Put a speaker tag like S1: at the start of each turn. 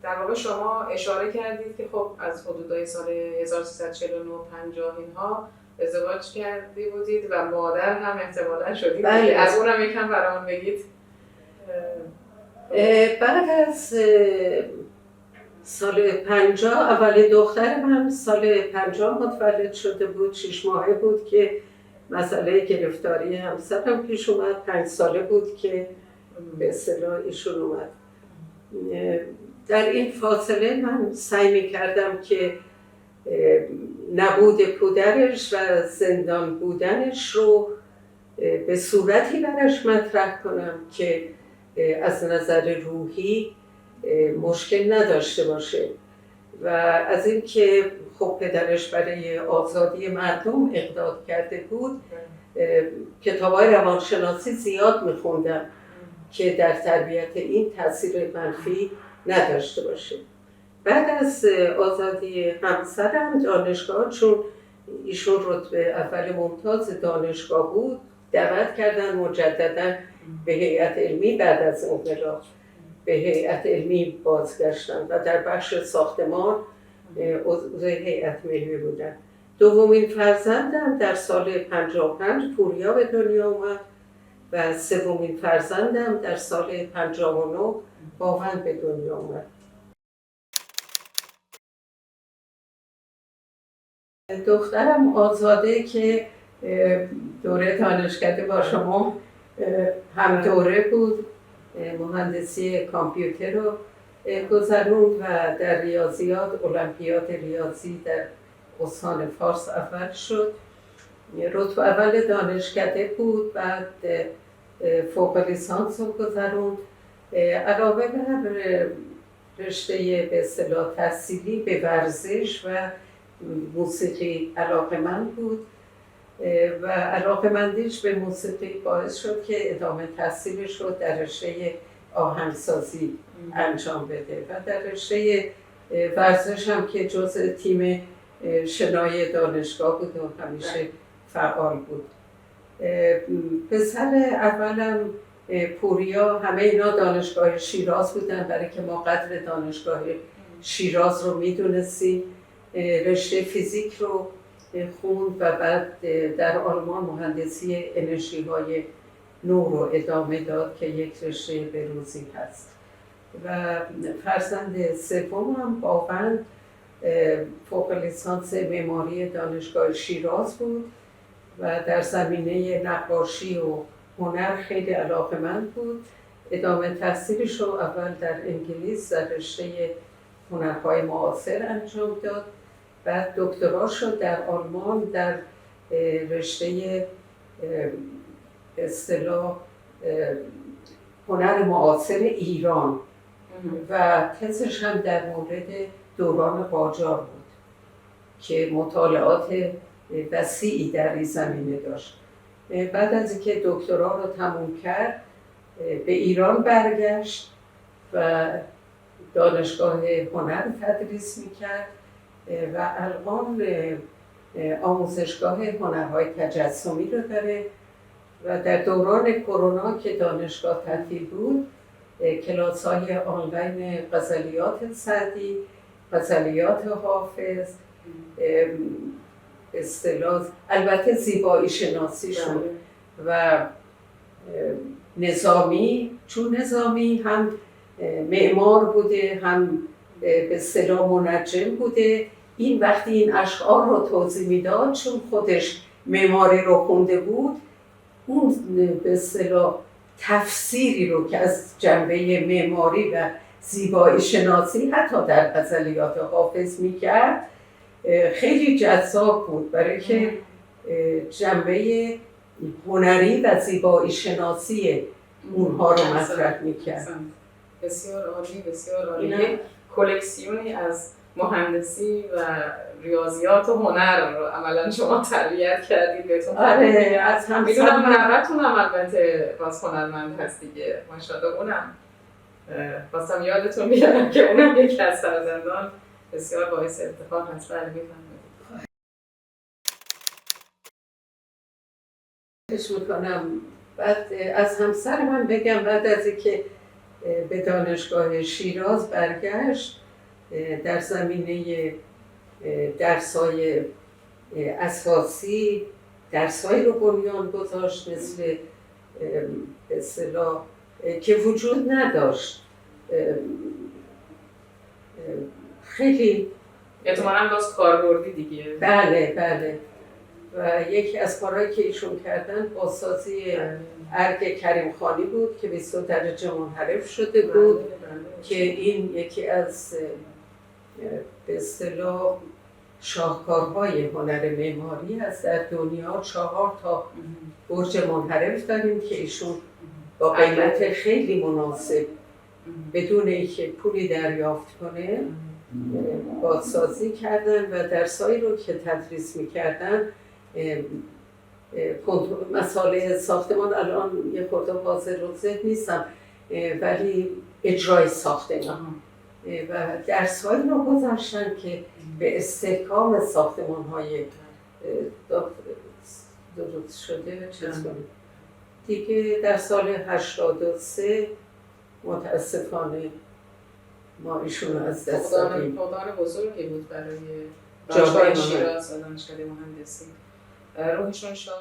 S1: در واقع شما اشاره کردید که خب از حدودای سال 1349 50 اینها ازدواج کرده بودید و مادر هم احتمالاً شدید.
S2: بله.
S1: از اونم یکم برامون بگید.
S2: بعد از سال 50 اول دختر من سال 50 متولد شده بود. 6 ماهه بود که مسئله گرفتاری همسرم پیش اومد. 5 ساله بود که به اصطلاح ایشون اومد. در این فاصله من سعی می‌کردم که نبود پدرش و زندان بودنش رو به صورتی براش مطرح کنم که از نظر روحی مشکل نداشته باشه و از اینکه خب پدرش برای آزادی مردم اقدام کرده بود. کتاب‌های روانشناسی زیاد می‌خوندم که در تربیت این تاثیر منفی نداشته باشه. بعد از آزادی همسرم دانشگاه، چون ایشون رتبه اول ممتاز دانشگاه بود، دعوت کردن مجددا به هیئت علمی. بعد از انقلاب به هیئت علمی بازگشتم و در بخش ساختمان عضو هیئت ملی بودم. دومین فرزندم در سال 55 پوریا به دنیا اومد و سومین فرزندم در سال 59 باون به دنیا اومد. دخترم آزاده که دوره دانشکده با شما هم دوره بود، مهندسی کامپیوتر رو گذروند و در ریاضیات المپیاد ریاضی در استان فارس اول شد. رتبه اول دانشکده بود. بعد فوق لیسانس رو گذروند. علاوه بر رشته به اصطلاح تحصیلی به ورزش و موسیقی علاقه‌مند بود و علاقه‌مندیش به موسیقی باعث شد که ادامه تحصیلش رو در رشته آهنگسازی انجام بده و در رشته ورزش هم که جزء تیم شنای دانشگاه بود و همیشه فعال بود. پسر اولم پوریا، همه اینا دانشگاه شیراز بودن برای که ما قدر دانشگاه شیراز رو میدونستیم. رشته فیزیک رو خوند و بعد در آلمان مهندسی انرژی های نو رو ادامه داد که یک رشته بروزی هست. و فرزند سومم باون فوق لیسانس معماری دانشگاه شیراز بود و در زمینه نقاشی و هنر خیلی علاقه‌مند بود. ادامه تحصیلش رو اول در انگلیس در رشته هنرهای معاصر انجام داد. بعد دکتراش رو در آلمان در رشته اصطلاح هنر معاصر ایران و تزش هم در مورد دوران قاجار بود که مطالعات وسیعی در این زمینه داشت. بعد از اینکه دکترا رو تموم کرد به ایران برگشت و دانشگاه هنر تدریس میکرد و الان آموزشگاه هنرهای تجسمی رو داره و در دوران کرونا که دانشگاه تعطیل بود کلاس‌های آنلاین غزلیات سعدی، غزلیات حافظ، اصطلاح البته زیبایی شناسیشون و نظامی، چون نظامی هم معمار بوده هم به اصطلاح منجم بوده. این وقتی این اشعار رو توضیح میداد چون خودش معماری رو خونده بود، اون به اصطلاح تفسیری رو که از جنبه معماری و زیبایی شناسی حتی در غزلیات حافظ میکرد خیلی جذاب بود برای که جنبه هنری و زیبایی شناسی اونها رو مطرح میکرد.
S1: بسیار عالی، بسیار عالی. کلکسیونی از مهندسی و ریاضیات و هنر رو عملا شما تربیت کردید بهتون.
S2: آره، از هم
S1: میدونم منوتون هم البته باز هنرمند هست دیگه، ماشاءالله. اونم خواستم یادتون بیارم که اونم یکی از فرزندان بسیار باعث افتخار هست. بله میفرمایید.
S2: خواهش میکنم. بعد از همسر من بگم، بعد از اینکه به دانشگاه شیراز برگشت. در زمینه درس‌های اساسی درس‌هایی رو بنیان گذاشت، مثل به اصطلاح که وجود نداشت. خیلی
S1: احتمالاً باز کاربردی دیگه.
S2: بله. و یکی از کارهایی که ایشون کردن بازسازی ارگ کریم خانی بود که 20 درجه منحرف شده بود. که این یکی از به اصطلاح شاهکارهای هنر معماری است. در دنیا 4 تا برج منحرف داریم که ایشون با قیمت خیلی مناسب بدون اینکه پولی دریافت کنه بازسازی کردن و درسایی رو که تدریس میکردن. مسائل ساختمان الان یه خورده حاضر و ذهن نیستم، ولی اجرای ساختمان و درس‌هایی رو گذاشتن که به استحکام ساختمان‌های درست شده چیز کنیم. دیگه در سال 83 متاسفانه ما ایشون رو از دست دادیم.
S1: فقدان بزرگی بود برای دانشگاه شیراز و دانشکده مهندسی. روحشون شاد.